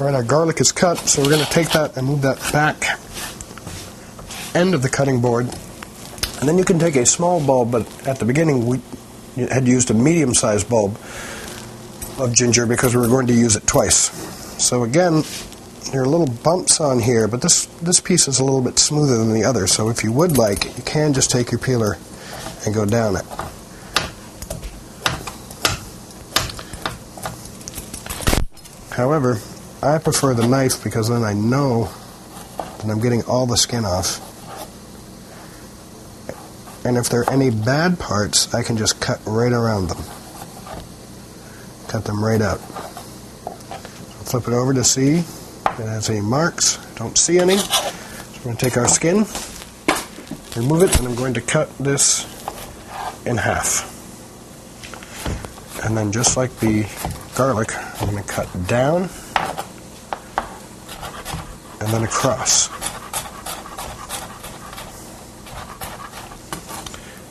Alright, our garlic is cut, so we're going to take that and move that back end of the cutting board. And then you can take a small bulb, but at the beginning we had used a medium-sized bulb of ginger because we were going to use it twice. So again, there are little bumps on here, but this piece is a little bit smoother than the other, so if you would like, you can just take your peeler and go down it. However, I prefer the knife because then I know that I'm getting all the skin off. And if there are any bad parts, I can just cut right around them. Cut them right out. So flip it over to see if it has any marks. Don't see any. So we're going to take our skin, remove it, and I'm going to cut this in half. And then just like the garlic, I'm going to cut down and then across.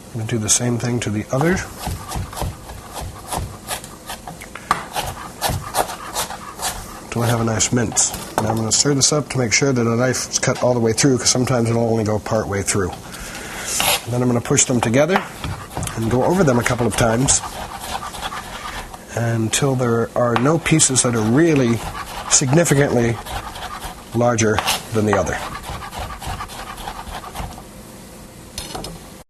I'm going to do the same thing to the other. Until I have a nice mince. Now I'm going to stir this up to make sure that the knife is cut all the way through, because sometimes it'll only go part way through. And then I'm going to push them together and go over them a couple of times until there are no pieces that are really significantly larger than the other.